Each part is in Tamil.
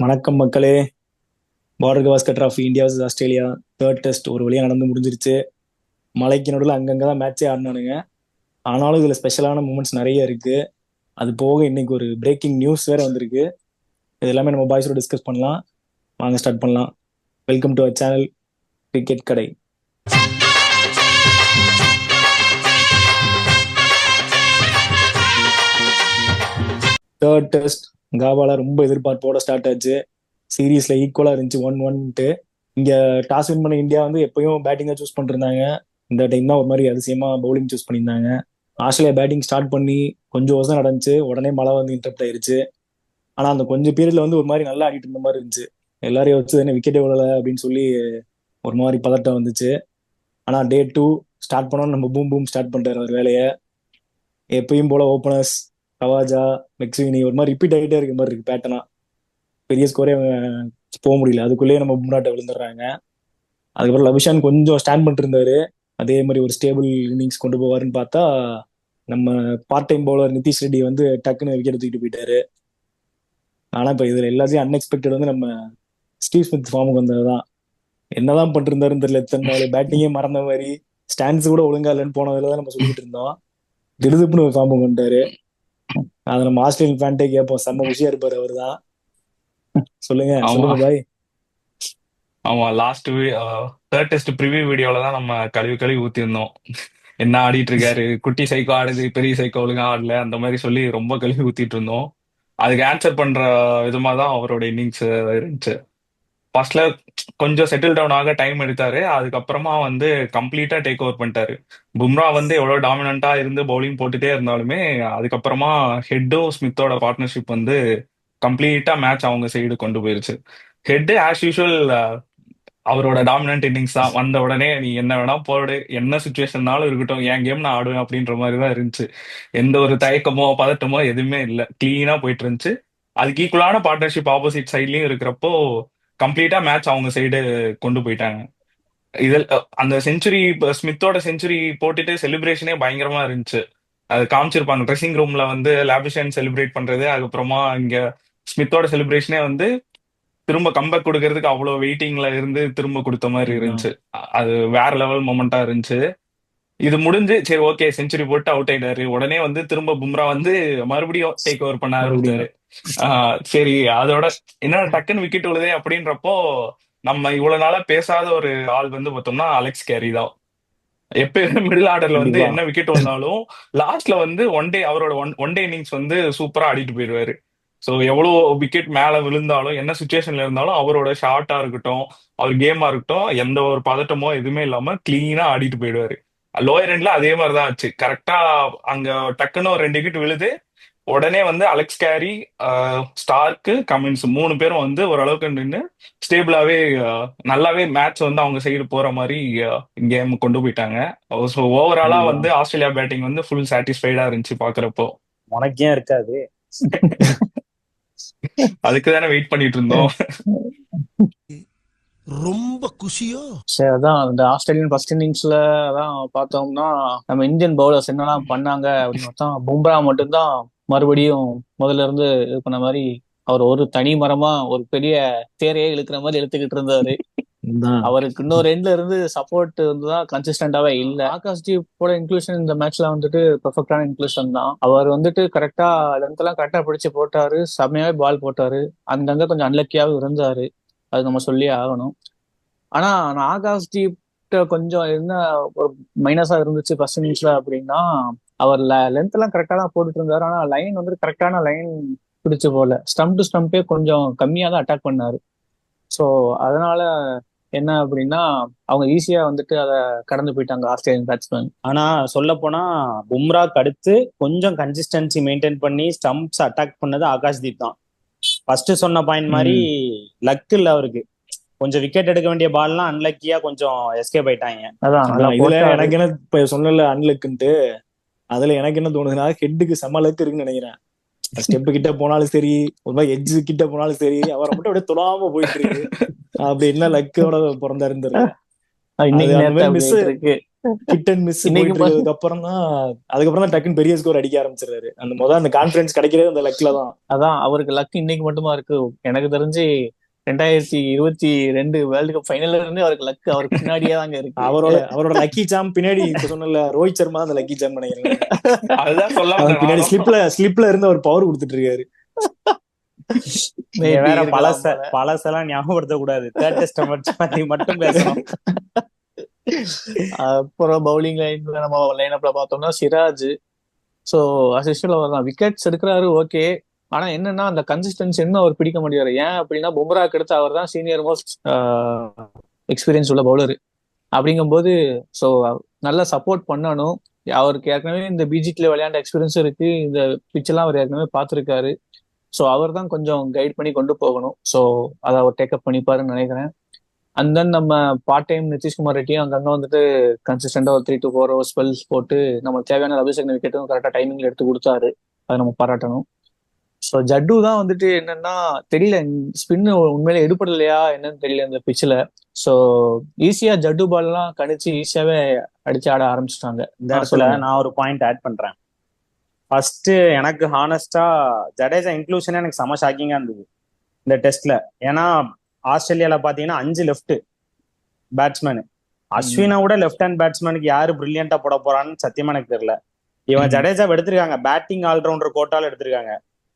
வணக்கம் மக்களே. Border Gavaskar trophy India vs Australia third test ஒரு வழியா நடந்து முடிஞ்சிருச்சு. மலைக்கு நடுவில் அங்கங்கே தான் மேட்சே ஆடினானுங்க. ஆனாலும் இதுல ஸ்பெஷலான மூமெண்ட்ஸ் நிறைய இருக்கு. அது போக இன்னைக்கு ஒரு பிரேக்கிங் நியூஸ் வேற வந்திருக்கு. இது எல்லாமே நம்ம பாய்ஸோட டிஸ்கஸ் பண்ணலாம். வாங்க ஸ்டார்ட் பண்ணலாம். Welcome to our channel cricket Kadai. Third test காபால ரொம்ப எதிர்பார்ப்போட ஸ்டார்ட் ஆச்சு. சீரீஸ்ல ஈக்குவலா இருந்துச்சு 1-1. இங்க டாஸ் வின் பண்ண இந்தியா வந்து எப்பயும் பேட்டிங்கா சூஸ் பண்ணிருந்தாங்க. இந்த டைம் தான் ஒரு மாதிரி அதிசயமா பவுலிங் சூஸ் பண்ணியிருந்தாங்க. ஆஸ்திரேலியா பேட்டிங் ஸ்டார்ட் பண்ணி கொஞ்சம் வருஷம் நடந்துச்சு. உடனே மழை வந்து இன்டரப்ட் ஆயிருச்சு. ஆனா அந்த கொஞ்சம் பீரியட்ல வந்து ஒரு மாதிரி நல்லா ஆடிட்டு இருந்த மாதிரி இருந்துச்சு. எல்லாரையும் வச்சு என்ன விக்கெட்டே விடல அப்படின்னு சொல்லி ஒரு மாதிரி பதட்டம் வந்துச்சு. ஆனா டே 2 ஸ்டார்ட் பண்ணோம். நம்ம பூம் பூம் ஸ்டார்ட் பண்ணிட்டாரு அவர் வேலையை. எப்பயும் போல ஓப்பனர்ஸ் கவாஜா, மெக்ஸ்வினி ஒரு மாதிரி ரிப்பீட் ஆகிட்டே இருக்க மாதிரி இருக்கு பேட்டர்னா. பெரிய ஸ்கோரே போக முடியல. அதுக்குள்ளேயே நம்ம முன்னாட்ட விழுந்துடுறாங்க. அதுக்கப்புறம் லபிஷான் கொஞ்சம் ஸ்டாண்ட் பண்ணிட்டு இருந்தாரு. அதே மாதிரி ஒரு ஸ்டேபிள் இன்னிங்ஸ் கொண்டு போவாருன்னு பார்த்தா நம்ம part time bowler Nitish Reddy வந்து டக்குன்னு விக்கெட் தூக்கிட்டு போயிட்டாரு. ஆனா இப்ப இதுல எல்லாத்தையும் அன்எக்ஸ்பெக்டட் வந்து நம்ம ஸ்டீவ் ஸ்மித் ஃபார்முக்கு வந்ததுதான். என்னதான் பண்ணிருந்தாருன்னு தெரியல. எத்தனை நாள் பேட்டிங்கே மறந்த மாதிரி ஸ்டாண்ட்ஸ் கூட ஒழுங்கா இல்லைன்னு போனதுல தான் நம்ம சொல்லிட்டு இருந்தோம். திடுதுப்புன்னு ஒரு ஃபார்முக்கு வந்துட்டாரு. அதை நம்ம ஆஸ்திரேலியன் ஃபேன்ட்டே கேட்போம். செம்ம குஷியா இருப்பாரு அவரு தான். சொல்லுங்க ஆமா சொல்லுங்க பாய். ஆமா லாஸ்ட் தேர்ட் டெஸ்ட் ப்ரிவியூ வீடியோல தான் நம்ம கழுவி கழுவி ஊத்திருந்தோம். என்ன ஆடிட்டு இருக்காரு, குட்டி சைக்கோ ஆடுது, பெரிய சைக்கோ ஒழுங்கா ஆடல, அந்த மாதிரி சொல்லி ரொம்ப கழுவி ஊத்திட்டு இருந்தோம். அதுக்கு ஆன்சர் பண்ற விதமா தான் அவரோட இன்னிங்ஸ் இருந்துச்சு. ஃபர்ஸ்ட்ல கொஞ்சம் செட்டில் டவுன் ஆக டைம் எடுத்தாரு. அதுக்கப்புறமா வந்து கம்ப்ளீட்டா டேக் ஓவர் பண்ணிட்டாரு. பும்ரா வந்து எவ்வளவு டாமினண்டா இருந்து பவுலிங் போட்டுட்டே இருந்தாலுமே அதுக்கப்புறமா ஹெட்டோ ஸ்மித்தோட பார்ட்னர்ஷிப் வந்து கம்ப்ளீட்டா மேட்ச் அவங்க சைடு கொண்டு போயிருச்சு. ஹெட் ஆஸ் யூஷுவல் அவரோட டாமினன்ட் இன்னிங்ஸ் தான். வந்த உடனே நீ என்ன வேணா போடு, என்ன சுச்சுவேஷன்னாலும் இருக்கட்டும், என் கேம் நான் ஆடுவேன் அப்படின்ற மாதிரி தான் இருந்துச்சு. எந்த ஒரு தயக்கமோ பதட்டமோ எதுவுமே இல்லை, கிளீனா போயிட்டு இருந்துச்சு. அதுக்கு ஈக்குவலான பார்ட்னர்ஷிப் ஆப்போசிட் சைட்லயும் இருக்கிறப்போ கம்ப்ளீட்டா மேட்ச் அவங்க சைடு கொண்டு போயிட்டாங்க. இதில் அந்த செஞ்சுரி, ஸ்மித்தோட செஞ்சுரி போட்டுட்டு செலிப்ரேஷனே பயங்கரமா இருந்துச்சு. அது காமிச்சிருப்பாங்க ட்ரெஸ்ஸிங் ரூம்ல வந்து லாபிஷன் செலிப்ரேட் பண்றது. அதுக்கப்புறமா இங்க ஸ்மித்தோட செலிப்ரேஷனே வந்து திரும்ப கம்பேக் கொடுக்கறதுக்கு அவ்வளவு வெயிட்டிங்ல இருந்து திரும்ப கொடுத்த மாதிரி அதுதான் இருந்துச்சு. அது வேற லெவல் மொமெண்டா இருந்துச்சு. இது முடிஞ்சு சரி ஓகே செஞ்சுரி போட்டு அவுட் ஆயிட்டாரு. உடனே வந்து திரும்ப பும்ரா வந்து மறுபடியும் டேக் ஓவர் பண்ண ஆரம்பிச்சாரு. மறுபடியும். சரி அதோட என்ன டக்குன்னு விக்கெட் விழுதே அப்படின்றப்போ நம்ம இவ்வளவு நாளா பேசாத ஒரு ஆள் வந்து பார்த்தோம்னா அலெக்ஸ் கேரி தான். எப்பயுமே மிடில் ஆர்டர்ல வந்து கண்டிப்பா. என்ன விக்கெட் வந்தாலும் லாஸ்ட்ல வந்து ஒன் டே அவரோட ஒன் டே இன்னிங்ஸ் வந்து சூப்பரா ஆடிட்டு போயிடுவாரு. ஸோ எவ்வளோ விக்கெட் மேல விழுந்தாலும் என்ன சுச்சுவேஷன்ல இருந்தாலும் அவரோட ஷாட்டா இருக்கட்டும், அவர் கேமா இருக்கட்டும், எந்த ஒரு பதட்டமோ எதுவுமே இல்லாம கிளீனா ஆடிட்டு போயிடுவாரு. லோயர் எண்ட்ல அதே மாதிரி தான் ஆச்சு. கரெக்டா அங்க டக்குன்னு ஒரு 2 விக்கெட் விழுது. உடனே வந்து அலெக்ஸ் கேரி, ஸ்டார்க்கு, கமின்ஸ் 3 பேரும் வந்து ஓரளவுக்கு நின்று ஸ்டேபிளாவே நல்லாவே மேட்ச் வந்து அவங்க சைடு போற மாதிரி கேம் கொண்டு போயிட்டாங்க. ஸோ ஓவராலா கண்டிப்பா. வந்து ஆஸ்திரேலியா பேட்டிங் வந்து ஃபுல் சாட்டிஸ்ஃபைடா இருந்துச்சு பாக்குறப்போ. உனக்கு ஏன் இருக்காது? அதுக்கு தானே வெயிட் பண்ணிட்டு இருந்தோம். ரொம்ப குஷியோ. சரி, அதான் இந்த ஆஸ்திரேலியன் ஃபர்ஸ்ட் இன்னிங்ஸ்ல அதான் பார்த்தோம்னா நம்ம இந்தியன் பவுலர்ஸ் என்னெல்லாம் பண்ணாங்க அப்படின்னு பார்த்தா பும்ரா மட்டும்தான் மறுபடியும் முதல்ல இருந்து இது பண்ண மாதிரி அவர் ஒரு தனி மரமா ஒரு பெரிய தேரையே இழுக்கிற மாதிரி இழுத்துக்கிட்டு இருந்தாரு. இதுதான். அவருக்கு இன்னொரு எண்ட்ல இருந்து சப்போர்ட் வந்துதான் கன்சிஸ்டன்டாவே இல்ல. ஆகாஷ் தீப்போட இன்க்ளூஷன் இந்த மேட்ச்ல வந்துட்டு பெர்ஃபெக்டான இன்க்ளூஷன் தான். அவர் வந்துட்டு கரெக்டா லென்த் எல்லாம் கரெக்டா பிடிச்சு போட்டாரு, செம்மையாவே பால் போட்டாரு. அங்கங்க கொஞ்சம் அன்லக்கியாவே இருந்தாரு, அது நம்ம சொல்லியே ஆகணும். ஆனா நான் ஆகாஷ் தீப்ட கொஞ்சம் என்ன ஒரு மைனஸா இருந்துச்சு ஃபர்ஸ்ட் இன்னிங்ஸ்ல அப்படின்னா, அவர் லென்த் எல்லாம் கரெக்டா தான் போட்டுட்டு இருந்தாரு. ஆனா லைன் வந்து கரெக்டான லைன் பிடிச்சு போல, ஸ்டம்ப் டு ஸ்டம்பே கொஞ்சம் கம்மியா தான் அட்டாக் பண்ணாரு. ஸோ அதனால என்ன அப்படின்னா அவங்க ஈஸியா வந்துட்டு அதை கடந்து போயிட்டாங்க ஆஸ்திரேலியன் பேட்ஸ்மேன். ஆனா சொல்ல போனா பும்ராக்கு அடுத்து கொஞ்சம் கன்சிஸ்டன்சி மெயின்டைன் பண்ணி ஸ்டம்ப்ஸ் அட்டாக் பண்ணது ஆகாஷ்தீப் தான். ஃபர்ஸ்ட் சொன்ன பாயிண்ட் மாதிரி லக் இல்ல அவருக்கு. கொஞ்சம் விக்கெட் எடுக்க வேண்டிய பால்லாம் அன்லக்கியா கொஞ்சம் எஸ்கேப் ஆயிட்டாங்க. அதான் நல்லா அதான் இதுல போட்டாரு. எனக்கு என்ன இப்ப சொன்னல அன்லக்குன்ட்டு, அதுல எனக்கு என்ன தோணுதுன்னா ஹெட்டுக்கு செம லக் இருக்குன்னு நினைக்கிறேன். ஸ்டெப் கிட்ட போனாலும் சரி, ஒரு மாதிரி எட்ஜ் கிட்ட போனாலும் சரி, அவரை மட்டும் அப்படியே தொடாம போயிட்டு இருக்கு. அப்படி என்ன லக்கோட பிறந்தாருன்னு தெரியல. அது இன்னைக்கு அந்த நேரத்தை மாதிரி அப்படி மிஸ் ஆயிட்டு இருக்கு. ஹிட் அண்ட் மிஸ் இன்னைக்கு போயிட்டு இருக்கிறதுக்கு அதுக்கப்புறம் தான் டக்குன்னு பெரிய ஸ்கோர் அடிக்க ஆரம்பிச்சிடுறாரு. அந்த கான்பிடன்ஸ் கிடைக்கிறதே அந்த லக்ல தான். அதான் அவருக்கு லக் இன்னைக்கு மட்டுமா இருக்கு. எனக்கு தெரிஞ்சு 2022 வேர்ல்டு கப் ஃபைனல்ல இருந்து அவருக்கு லக் அவருக்கு பின்னாடியே தாங்க இருக்கு. அவரோட லக்கி சாம் பின்னாடி இப்ப சொன்னல ரோஹித் சர்மா அந்த லக்கி சாம் நினைக்கிறேன். அதுதான் சொல்ல அவர் வந்தேன் பின்னாடி நானும். ஸ்லிப்ல இருந்து அவர் பவர் கொடுத்துட்டு இருக்காரு. நீங்க வேற இருக்கலாம் போல. பழசெல்லாம் ஞாபகப்படுத்த கூடாது. தேர்ட் டெஸ்ட் மட்டும் பேசணும். அப்புறம் பவுலிங் லைன்ல நம்ம லைனப்ல பார்த்தோம்னா சிராஜ். ஸோ அசிஸ்டல் அவர் தான் விக்கெட்ஸ் எடுக்கிறாரு, ஓகே. ஆனா என்னன்னா அந்த கன்சிஸ்டன்சி இன்னும் அவர் பிடிக்க முடியாது. ஏன் அப்படின்னா பும்ராக்கு அடுத்து அவர் தான் சீனியர் மோஸ்ட் எக்ஸ்பீரியன்ஸ் உள்ள பவுலர். அப்படிங்கும்போது ஸோ நல்லா சப்போர்ட் பண்ணணும். அவருக்கு ஏற்கனவே இந்த பிஜிடில விளையாண்ட எக்ஸ்பீரியன்ஸும் இருக்கு, இந்த பிச்செல்லாம் அவர் ஏற்கனவே பார்த்துருக்காரு. ஸோ அவர் தான் கொஞ்சம் கைட் பண்ணி கொண்டு போகணும். ஸோ அதை அவர் டேக்கப் பண்ணிப்பாருன்னு நினைக்கிறேன். அண்ட் தென் நம்ம பார்ட் டைம் நிதிஷ்குமார் ரெட்டியும் அங்கங்க வந்துட்டு கன்சிஸ்டண்டா ஒரு 3 to 4 hours ஸ்பெல்ஸ் போட்டு நமக்கு தேவையான அபிஷேக் விக்கெட்டும் கரெக்டா டைமிங்ல எடுத்து கொடுத்தாரு. அதை நம்ம பாராட்டணும். ஸோ ஜட்டு தான் வந்துட்டு என்னன்னா தெரியல, ஸ்பின் உண்மையில எடுப்படலையா என்னன்னு தெரியல இந்த பிச்சில். ஸோ ஈஸியா ஜட்டு பால் எல்லாம் கணிச்சு ஈஸியாவே அடிச்சு ஆட ஆரம்பிச்சிட்டாங்க. இந்த இடத்துல நான் ஒரு பாயிண்ட் ஆட் பண்றேன். ஃபர்ஸ்ட் எனக்கு ஹானஸ்டா ஜடேஜா இன்க்ளூஷனே எனக்கு செம ஷாக்கிங்கா இருந்தது இந்த டெஸ்ட்ல. ஏன்னா ஆஸ்திரேலியால பாத்தீங்கன்னா 5 லெஃப்ட் பேட்ஸ்மேனு. அஸ்வினை விட லெஃப்ட் ஹேண்ட் பேட்ஸ்மேனுக்கு யாரு பிரில்லியண்டா போட போறான்னு சத்தியமா எனக்கு தெரியல. இவன் ஜடேஜா எடுத்திருக்காங்க, பேட்டிங் ஆல்ரவுண்டர் கோட்டால எடுத்திருக்காங்க.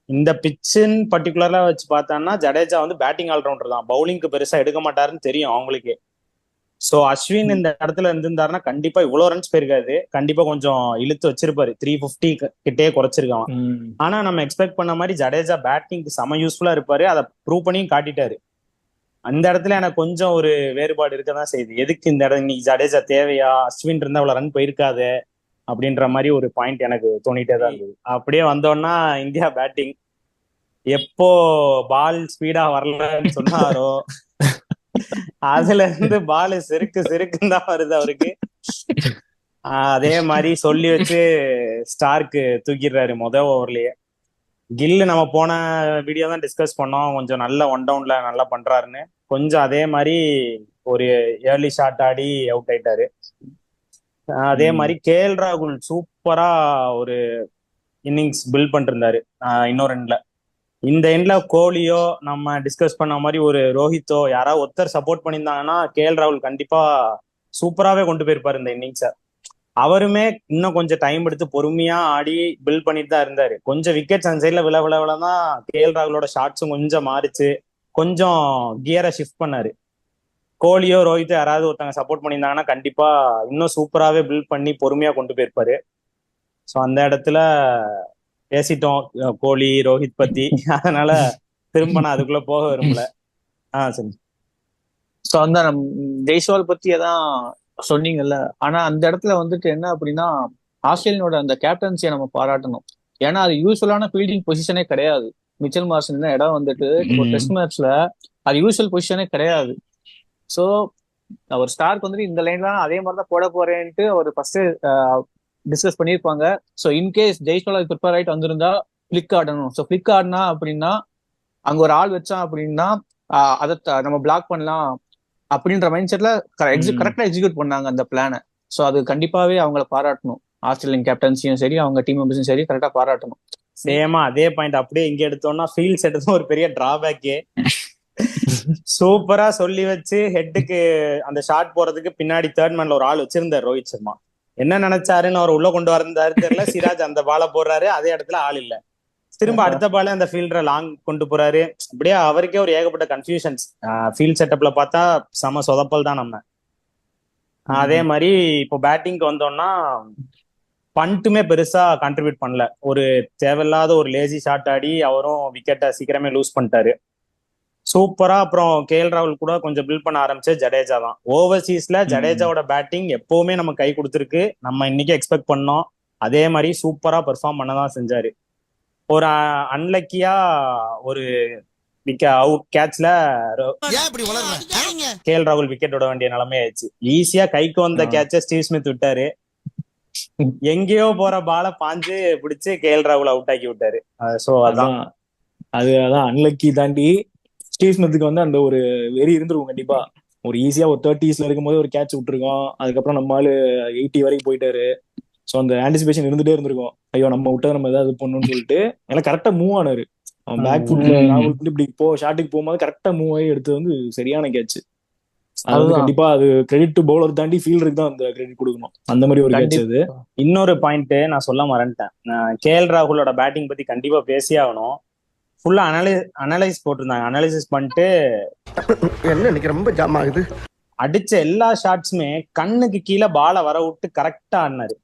இந்த பிச்சின் பர்டிகுலரா வச்சு பார்த்தான்னா ஜடேஜா வந்து பேட்டிங் ஆல்ரவுண்டர் தான், பவுலிங்க்கு பெருசா எடுக்க மாட்டாருன்னு தெரியும் அவங்களுக்கே. ஸோ அஸ்வின் இந்த இடத்துல இருந்திருந்தாருன்னா கண்டிப்பா இவ்வளவு ரன்ஸ் போயிருக்காது, கண்டிப்பா கொஞ்சம் இழுத்து வச்சிருப்பாரு, 350 கிட்டே குறைச்சிருக்கான். ஆனா நம்ம எக்ஸ்பெக்ட் பண்ண மாதிரி ஜடேஜா பேட்டிங்க்கு செம யூஸ்ஃபுல்லா இருப்பாரு, அதை ப்ரூவ் பண்ணியும் காட்டிட்டாரு. அந்த இடத்துல எனக்கு கொஞ்சம் ஒரு வேறுபாடு இருக்கதான் செய்யுது. எதுக்கு இந்த இடம் இன்னைக்கு ஜடேஜா தேவையா, அஸ்வின் இருந்தா அவ்வளவு ரன் போயிருக்காது அப்படின்ற மாதிரி ஒரு பாயிண்ட் எனக்கு தோணிட்டே தான் இருந்தது. அப்படியே வந்தோம்னா இந்தியா பேட்டிங் எப்போ பால் ஸ்பீடா வரலன்னு சொன்னாரோ அதுல இருந்து பால் செருக்குன்னு தான் வருது அவருக்கு. அதே மாதிரி சொல்லி வச்சு ஸ்டார்க்கு தூக்கிடுறாரு மொதல் ஓவர்லயே. கில்லு நம்ம போன வீடியோ தான் டிஸ்கஸ் பண்ணோம், கொஞ்சம் நல்ல ஒன் டவுன்ல நல்லா பண்றாருன்னு. கொஞ்சம் அதே மாதிரி ஒரு ஏர்லி ஷாட் ஆடி அவுட் ஆயிட்டாரு. அதே மாதிரி கேஎல் ராகுல் சூப்பரா ஒரு இன்னிங்ஸ் பில்ட் பண்ணிருந்தாரு இன்னொரு எண்ட்ல. இந்த எண்ட்ல கோலியோ நம்ம டிஸ்கஸ் பண்ண மாதிரி ஒரு ரோஹித்தோ யாராவது ஒருத்தர் சப்போர்ட் பண்ணியிருந்தாங்கன்னா கேஎல் ராகுல் கண்டிப்பா சூப்பராகவே கொண்டு போயிருப்பாரு இந்த இன்னிங்ஸை. அவருமே இன்னும் கொஞ்சம் டைம் எடுத்து பொறுமையா ஆடி பில்ட் பண்ணிட்டு தான் இருந்தாரு. கொஞ்சம் விக்கெட்ஸ் அந்த சைட்ல விழ தான் கேஎல் ராகுலோட ஷாட்ஸும் கொஞ்சம் மாறிச்சு, கொஞ்சம் கியரை ஷிஃப்ட் பண்ணாரு. கோலியோ ரோஹித்தோ யாராவது ஒருத்தங்க சப்போர்ட் பண்ணியிருந்தாங்கன்னா கண்டிப்பா இன்னும் சூப்பராகவே பில்ட் பண்ணி பொறுமையா கொண்டு போயிருப்பாரு. ஸோ அந்த இடத்துல பேசிட்டோம் கோலி ரோஹித் பத்தி, அதனால திரும்ப நான் அதுக்குள்ள போக விரும்பல. சரி. ஸோ அந்த ஜெய்ஸ்வால் பத்தி தான் சொன்னீங்கல்ல. ஆனா அந்த இடத்துல வந்துட்டு என்ன அப்படின்னா ஆஸ்திரேலியனோட அந்த கேப்டன்சியை நம்ம பாராட்டணும். ஏன்னா அது யூஸ்வலான ஃபீல்டிங் பொசிஷனே கிடையாது. மிச்சல் மார்ஷன் இடம் வந்துட்டு ஒரு டெஸ்ட் மேட்ச்ல அது யூஸ்வல் பொசிஷனே கிடையாது. ஸோ அவர் ஸ்டார்க் வந்துட்டு இந்த லைன்ல அதே மாதிரி தான் போட போறேன்ட்டு அவர் ஃபர்ஸ்ட் டிஸ்கஸ் பண்ணியிருப்பாங்க. ஸோ இன்கேஸ் ஜெய்ஸ்வால் அது ப்ரிப்பேர் ஆகிட்டு வந்திருந்தா ஃபிளிக் ஆடணும். ஸோ ஃபிளிக் ஆடினா அப்படின்னா அங்க ஒரு ஆள் வச்சான் அப்படின்னா அதை நம்ம பிளாக் பண்ணலாம் அப்படின்ற மைண்ட் செட்ல கரெக்டா எக்ஸிக்யூட் பண்ணாங்க அந்த பிளானை. ஸோ அது கண்டிப்பாவே அவங்கள பாராட்டணும். ஆஸ்திரேலியன் கேப்டன்சியும் சரி அவங்க டீம் மெம்பர்ஸும் சரி கரெக்டா பாராட்டணும். சேமா அதே பாயிண்ட் அப்படியே இங்க எடுத்தோம்னா ஃபீல்ட் செட் ஒரு பெரிய டிராபேக்கே. சூப்பரா சொல்லி வச்சு ஹெட்டுக்கு அந்த ஷாட் போறதுக்கு பின்னாடி தேர்ட் மேன்ல ஒரு ஆள் வச்சிருந்தார் ரோஹித் சர்மா. என்ன நினைச்சாருன்னு அவர் உள்ள கொண்டு வந்தாரு தெரியல. சிராஜ் அந்த பாலை போடுறாரு, அதே இடத்துல ஆள் இல்ல, திரும்ப அடுத்த பால அந்த ஃபீல்டரை லாங் கொண்டு போறாரு. அப்படியே அவருக்கே ஒரு ஏகப்பட்ட கன்ஃபியூஷன்ஸ். ஃபீல்ட் செட்டப்ல பார்த்தா செம சொதப்பல் தான் நம்ம. அதே மாதிரி இப்போ பேட்டிங்க்கு வந்தோம்னா பண்ட்டுமே பெருசா கான்ட்ரிபியூட் பண்ணல. ஒரு தேவையில்லாத ஒரு லேசி ஷாட் ஆடி அவரும் விக்கெட்டை சீக்கிரமே லூஸ் பண்ணிட்டாரு. சூப்பரா அப்புறம் கேஎல் ராகுல் கூட கொஞ்சம் பில்ட் பண்ண ஆரம்பிச்சு ஜடேஜா தான். ஓவர்சீஸ்ல ஜடேஜாவோட பேட்டிங் எப்பவுமே நம்ம கை கொடுத்துருக்கு, நம்ம இன்னைக்கு எக்ஸ்பெக்ட் பண்ணோம். அதே மாதிரி சூப்பரா பெர்ஃபார்ம் பண்ணதான் செஞ்சாரு. ஒரு அன்லக்கியா ஒரு கேட்ச்ல கேஎல் ராகுல் விக்கெட் விட வேண்டிய நிலைமை ஆயிடுச்சு. ஈஸியா கைக்கு வந்த கேட்ச ஸ்டீவ் ஸ்மித் விட்டாரு, எங்கேயோ போற பால பாஞ்சு பிடிச்சு கேஎல் ராகுல் அவுட் ஆக்கி விட்டாரு. சோ அதான் அன்லக்கி தாண்டி ஸ்டீவ் ஸ்மித்துக்கு வந்து அந்த ஒரு வெறி இருந்திருக்கும் கண்டிப்பா. ஒரு ஈஸியா ஒரு 30s இருக்கும்போது ஒரு கேட்ச் விட்டுருக்கோம். அதுக்கப்புறம் நம்ம ஆளு 80 வரைக்கும் போயிட்டாரு. ஸோ அந்த ஆன்டிசிபேஷன் இருந்துட்டே இருந்திருக்கும். ஐயோ நம்ம விட்டதை நம்ம ஏதாவது பண்ணணும்னு சொல்லிட்டு. ஏன்னா கரெக்டா மூவ் ஆனாரு. அவன் பேக் ஃபுட்ல ராகுல் வந்து இப்படி ஷாட்டுக்கு போகும்போது கரெக்டா மூவ் ஆகி எடுத்து வந்து சரியான கேட்ச். அது வந்து அதுதான் கண்டிப்பா அது கிரெடிட் டு பவுலர் தாண்டி ஃபீல்டருக்கு தான் அந்த கிரெடிட் கொடுக்கணும். அந்த மாதிரி ஒரு கேட்ச் அது. கண்டிப்பா. இன்னொரு பாயிண்ட் நான் சொல்ல மறந்துட்டேன். கேஎல் ராகுலோட பேட்டிங் பத்தி கண்டிப்பா பேசியே ஆகணும். ஃபுல்லா அனலைஸ் போட்டிருந்தாங்க. அனாலிசிஸ் பண்ணிட்டு என்ன இன்னைக்கு ரொம்ப ஜாம் ஆகுது. அடிச்ச எல்லா ஷாட்ஸுமே கண்ணுக்கு கீழே பாலை வர விட்டு கரெக்டா ஆடினாரு.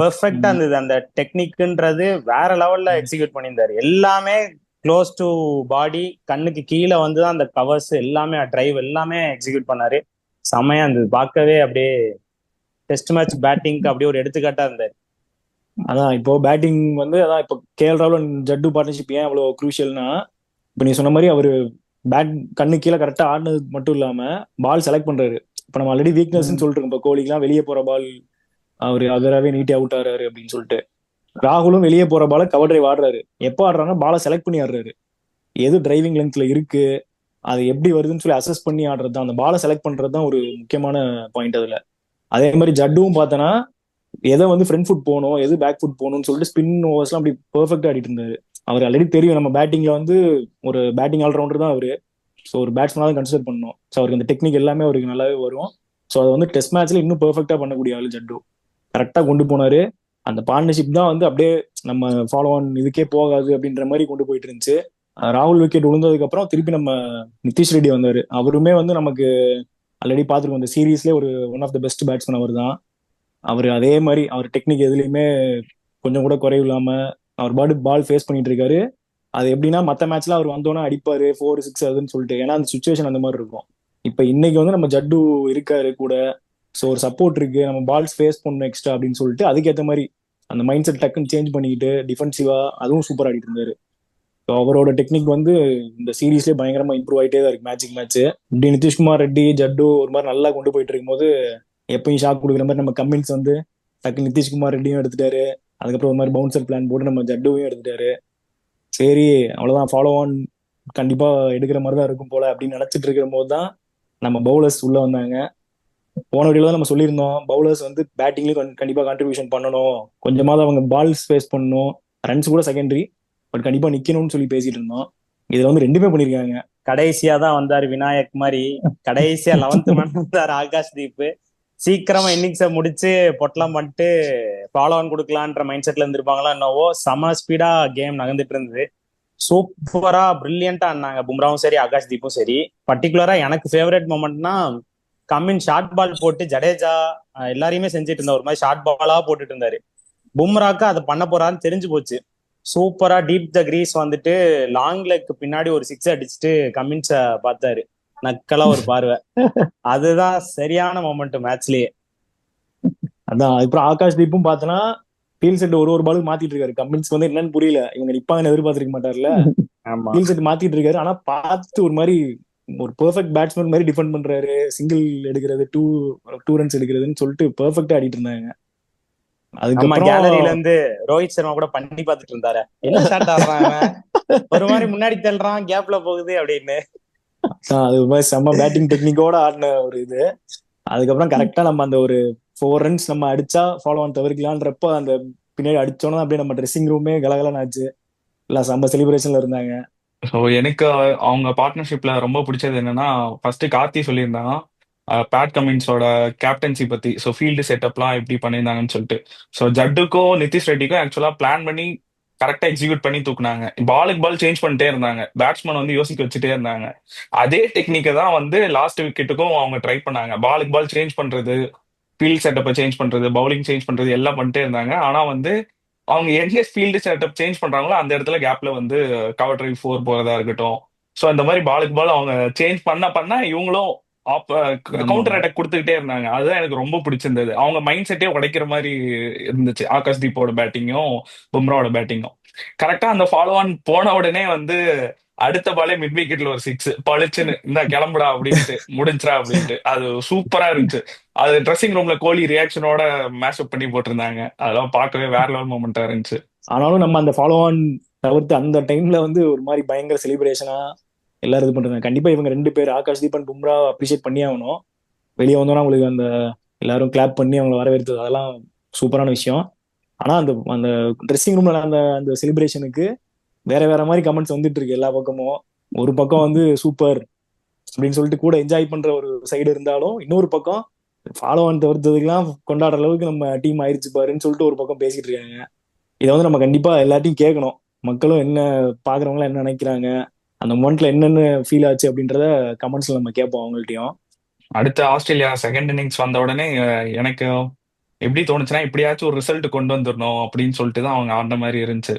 பெர்ஃபெக்டா இருந்தது. அந்த டெக்னிக்ன்றது வேற லெவல்ல எக்ஸிக்யூட் பண்ணியிருந்தாரு. எல்லாமே க்ளோஸ் டு பாடி, கண்ணுக்கு கீழே வந்துதான் அந்த கவர்ஸ் எல்லாமே, டிரைவ் எல்லாமே எக்ஸிக்யூட் பண்ணாரு. செமையா இருந்தது பார்க்கவே. அப்படியே டெஸ்ட் மேட்ச் பேட்டிங்க்கு அப்படியே ஒரு எடுத்துக்காட்டா இருந்தாரு. அதான் இப்போ பேட்டிங் வந்து அதான் இப்போ கேஎல் ராகுல் ஜட்டு பார்ட்னர்ஷிப் ஏன் அவ்வளோ குரூஷியல்னா, இப்போ நீ சொன்ன மாதிரி அவர் பேட் கண்ணு கீழே கரெக்டாக ஆடினது மட்டும் இல்லாம பால் செலக்ட் பண்றாரு. இப்போ நம்ம ஆல்ரெடி வீக்னஸ்ன்னு சொல்லிட்டு இருக்கோம். இப்போ கோலிக்கெல்லாம் வெளியே போற பால் அவர் அதராகவே நீட்டி அவுட் ஆறாரு அப்படின்னு சொல்லிட்டு. ராகுலும் வெளியே போற பால கவர் டிரைவ் ஆடுறாரு. எப்போ ஆடுறாங்கன்னா பாலை செலக்ட் பண்ணி ஆடுறாரு. எது டிரைவிங் லென்த்ல இருக்கு, அது எப்படி வருதுன்னு சொல்லி அசஸ் பண்ணி ஆடுறது தான், அந்த பாலை செலக்ட் பண்றது தான் ஒரு முக்கியமான பாயிண்ட் அதுல. அதே மாதிரி ஜட்டுவும் பார்த்தோன்னா எதை வந்து ஃப்ரண்ட் ஃபுட் போகணும், எது பேக் ஃபுட் போகணும்னு சொல்லிட்டு ஸ்பின் ஓவர்ஸ்லாம் அப்படி பெர்ஃபெக்டா ஆடிட்டு இருந்தாரு. அவர் ஆல்ரெடி தெரியும் நம்ம பேட்டிங்ல வந்து ஒரு பேட்டிங் ஆல்ரவுண்டர் தான் அவரு. ஸோ ஒரு பேட்ஸ்மேனாக தான் கன்சிடர் பண்ணணும். ஸோ அவருக்கு அந்த டெக்னிக் எல்லாமே அவருக்கு நல்லாவே வரும். ஸோ அதை வந்து டெஸ்ட் மேட்ச்ல இன்னும் பெர்ஃபெக்டா பண்ணக்கூடிய ஆளு ஜட்டு. கரெக்டா கொண்டு போனாரு. அந்த பார்ட்னர்ஷிப் தான் வந்து அப்படியே நம்ம ஃபாலோ ஆன் இதுக்கே போகாது அப்படின்ற மாதிரி கொண்டு போயிட்டு இருந்துச்சு. ராகுல் விக்கெட் விழுந்ததுக்கு அப்புறம் திருப்பி நம்ம நிதிஷ் ரெட்டி வந்தாரு. அவருமே வந்து நமக்கு ஆல்ரெடி பார்த்துருக்கோம், இந்த சீரீஸ்லேயே ஒரு one of the best batsman அவர் தான். அவர் அதே மாதிரி அவர் டெக்னிக் எதுலையுமே கொஞ்சம் கூட குறைவு இல்லாம அவர் பால் ஃபேஸ் பண்ணிட்டு இருக்காரு. அது எப்படின்னா மற்ற மேட்ச்ல அவர் வந்தோன்னா அடிப்பாரு 4-6 அதுன்னு சொல்லிட்டு, ஏன்னா அந்த சுச்சுவேஷன் அந்த மாதிரி இருக்கும். இப்போ இன்னைக்கு வந்து நம்ம ஜட்டு இருக்காரு கூட. ஸோ ஒரு சப்போர்ட் இருக்கு, நம்ம பால்ஸ் ஃபேஸ் பண்ணணும் எக்ஸ்ட்ரா அப்படின்னு சொல்லிட்டு அதுக்கேற்ற மாதிரி அந்த மைண்ட் செட் டக்குன்னு சேஞ்ச் பண்ணிக்கிட்டு டிஃபென்சிவா அதுவும் சூப்பர் ஆடிட்டு இருந்தாரு. ஸோ அவரோட டெக்னிக் வந்து இந்த சீரீஸ்லேயே பயங்கரமா இம்ப்ரூவ் ஆகிட்டே தான் இருக்கு மேட்சுக்கு மேட்ச். இப்படி நிதிஷ்குமார் ரெட்டி ஜட்டு ஒரு மாதிரி நல்லா கொண்டு போயிட்டு இருக்கும்போது எப்பயும் ஷாக் கொடுக்குற மாதிரி நம்ம கம்மின்ஸ் வந்து டக்கு நிதிஷ்குமார் ரெட்டியும் எடுத்துட்டாரு. அதுக்கப்புறம் ஒரு மாதிரி பவுன்சர் பிளான் போட்டு நம்ம ஜட்டுவையும் எடுத்துட்டாரு. சரி அவ்வளவுதான் ஃபாலோ ஆன் கண்டிப்பா எடுக்கிற மாதிரி தான் இருக்கும் போல அப்படின்னு நினைச்சிட்டு இருக்கிற போது தான் நம்ம பவுலர்ஸ் உள்ள வந்தாங்க. போன வீடியோல தான் நம்ம சொல்லியிருந்தோம், பவுலர்ஸ் வந்து பேட்டிங்லயும் கண்டிப்பா கான்ட்ரிபியூஷன் பண்ணணும், கொஞ்சமாவது அவங்க பால்ஸ் ஃபேஸ் பண்ணணும், ரன்ஸ் கூட செகண்டரி, பட் கண்டிப்பா நிக்கணும்னு சொல்லி பேசிட்டு இருந்தோம். இதுல வந்து ரெண்டுமே பண்ணிருக்காங்க. கடைசியா தான் வந்தாரு விநாயக் மாதிரி. கடைசியா 11th மேன் வந்தாரு ஆகாஷ் தீப். சீக்கிரமா இன்னிங்ஸை முடிச்சு பொட்டலாம் பண்ணிட்டு ஃபாலோ ஆன் கொடுக்கலான்ற மைண்ட் செட்ல இருந்திருப்பாங்களா என்னவோ. செம ஸ்பீடா கேம் நகர்ந்துட்டு இருந்தது. சூப்பரா பிரில்லியண்டா ஆனாங்க பும்ராவும் சரி ஆகாஷ் தீப்பும் சரி. பர்டிகுலரா எனக்கு ஃபேவரட் மொமெண்ட்னா கம்மின் ஷார்ட் பால் போட்டு ஜடேஜா எல்லாரையுமே செஞ்சுட்டு இருந்தா. ஒரு மாதிரி ஷார்ட் பாலா போட்டுட்டு இருந்தாரு. பும்ராக்கு அதை பண்ண போறான்னு தெரிஞ்சு போச்சு. சூப்பரா டீப் த கிரீஸ் வந்துட்டு லாங் லெக் பின்னாடி ஒரு 6 அடிச்சுட்டு கம்மின்ஸ பார்த்தாரு. நக்கலா ஒரு பார்வை. அதுதான் சரியான மொமெண்ட் மேட்ச்லயே. அதான் அப்புறம் ஆகாஷ் தீப்பும் பார்த்தோன்னா ஃபீல் செட் ஒரு பாலுக்கு மாத்திட்டு இருக்காரு. கம்மின்ஸ்க்கு வந்து என்னன்னு புரியல, இவங்க நிப்பாங்கன்னு எதிர்பார்த்திருக்க மாட்டார்ல. ஃபீல் செட் மாத்திட்டு இருக்காரு. ஆனா பார்த்து ஒரு மாதிரி ஒரு பெர்ஃபெக்ட் பேட்ஸ்மேன் மாதிரி டிஃபெண்ட் பண்றாரு. சிங்கிள் எடுக்கிறது, டூ ரன்ஸ் எடுக்கிறதுன்னு சொல்லிட்டு பெர்ஃபெக்டா ஆடிட்டு இருந்தாங்க. அதுக்கப்புறம் கேலரியில இருந்து ரோஹித் சர்மா கூட பண்ணி பார்த்துட்டு இருந்தாரு. என்ன ஷாட் ஆடுறான் ஒரு மாதிரி முன்னாடி தள்ளுறான் கேப்ல போகுது அப்படின்னு. அது மாதிரி செம்ம பேட்டிங் டெக்னிக்கோட ஆடின ஒரு இது. அதுக்கப்புறம் கரெக்டா நம்ம அந்த ஒரு 4 ரன்ஸ் நம்ம அடிச்சா ஃபாலோ ஆன் தவிர்க்கலான்றப்ப அந்த பின்னாடி அடிச்சோன்னா அப்படியே நம்ம ட்ரெஸ்ஸிங் ரூமே கலகலன்னு ஆச்சு. இல்ல செம்ம செலிப்ரேஷன்ல இருந்தாங்க. ஸோ எனக்கு அவங்க பார்ட்னர்ஷிப்ல ரொம்ப பிடிச்சது என்னன்னா, ஃபர்ஸ்ட் கார்த்தி சொல்லியிருந்தாங்க பேட் கமின்ஸோட கேப்டன்சி பத்தி. ஸோ ஃபீல்டு செட்டப்லாம் எப்படி பண்ணியிருந்தாங்கன்னு சொல்லிட்டு. ஸோ ஜட்டுக்கும் நிதிஷ் ரெட்டிக்கும் ஆக்சுவலா பிளான் பண்ணி கரெக்டா எக்ஸிக்யூட் பண்ணி தூக்குனாங்க. பாலுக்கு பால் சேஞ்ச் பண்ணிட்டே இருந்தாங்க, பேட்ஸ்மேன் வந்து யோசிக்க வச்சுட்டே இருந்தாங்க. அதே டெக்னிக்கை தான் வந்து லாஸ்ட் விக்கெட்டுக்கும் அவங்க ட்ரை பண்ணாங்க. பாலுக்கு பால் சேஞ்ச் பண்றது, ஃபீல்ட் செட்டப்பை சேஞ்ச் பண்றது, பவுலிங் சேஞ்ச் பண்றது எல்லாம் பண்ணிட்டே இருந்தாங்க. ஆனா வந்து அவங்க எங்க ஃபீல்டு செட்டப் சேஞ்ச் பண்றாங்களோ அந்த இடத்துல கேப்ல வந்து கவர் டிரைவ் 4 போறதா இருக்கட்டும். ஸோ அந்த மாதிரி பாலுக்கு பால் அவங்க சேஞ்ச் பண்ண இவங்களும் கவுண்டர் அட்டாக் கொடுத்துக்கிட்டே இருந்தாங்க. அதுதான் எனக்கு ரொம்ப பிடிச்சிருந்தது. அவங்க மைண்ட் செட்டே உடைக்கிற மாதிரி இருந்துச்சு ஆகாஷ் தீப்போட பேட்டிங்கும் பும்ராவோட பேட்டிங்கும். கரெக்டா அந்த ஃபாலோ ஆன் போன உடனே வந்து அடுத்த பாலே மிட் விக்கெட்ல ஒரு 6 பளிச்சுன்னு இந்த கிளம்புடா அப்படின்ட்டு முடிஞ்சா அப்படின்ட்டு அது சூப்பரா இருந்துச்சு. அது ட்ரெஸ்ஸிங் ரூம்ல கோலி ரியாக்ஷனோட மேஷப் பண்ணி போட்டிருந்தாங்க. அதெல்லாம் பார்க்கவே வேற லெவல் மொமெண்டா இருந்துச்சு. ஆனாலும் நம்ம அந்த ஃபாலோ ஆன் தவிர்த்து அந்த டைம்ல வந்து ஒரு மாதிரி பயங்கர செலிப்ரேஷனா எல்லாரும் இது பண்றாங்க. கண்டிப்பா இவங்க 2 பேர் ஆகாஷ்தீப் அண்ட் பும்ரா அப்ரிஷியேட் பண்ணி ஆகணும். வெளியே வந்தோன்னா அவங்களுக்கு அந்த எல்லாரும் கிளாப் பண்ணி அவங்களை வரவேற்றது அதெல்லாம் சூப்பரான விஷயம். ஆனா அந்த அந்த ட்ரெஸ்ஸிங் ரூம்ல அந்த அந்த செலிப்ரேஷனுக்கு வேற வேற மாதிரி கமெண்ட்ஸ் வந்துட்டு இருக்கு எல்லா பக்கமும். ஒரு பக்கம் வந்து சூப்பர் அப்படின்னு சொல்லிட்டு கூட என்ஜாய் பண்ற ஒரு சைடு இருந்தாலும், இன்னொரு பக்கம் ஃபாலோ ஆன் தவிர்த்ததுக்கெல்லாம் கொண்டாடுற அளவுக்கு நம்ம டீம் ஆயிடுச்சு பாருன்னு சொல்லிட்டு ஒரு பக்கம் பேசிட்டு இருக்காங்க. இதை வந்து நம்ம கண்டிப்பா எல்லாத்தையும் கேட்கணும். மக்களும் என்ன பாக்குறவங்க என்ன நினைக்கிறாங்க, அந்த மொமெண்ட்ல என்னென்ன ஃபீல் ஆச்சு அப்படின்றத கமெண்ட்ஸ்ல நம்ம கேட்போம் அவங்கள்ட்டயும். அடுத்து ஆஸ்திரேலியா செகண்ட் இன்னிங்ஸ் வந்த உடனே எனக்கு எப்படி தோணுச்சுன்னா இப்படியாச்சும் ஒரு ரிசல்ட் கொண்டு வந்துடணும் அப்படின்னு சொல்லிட்டு தான் அவங்க ஆடின மாதிரி இருந்துச்சு.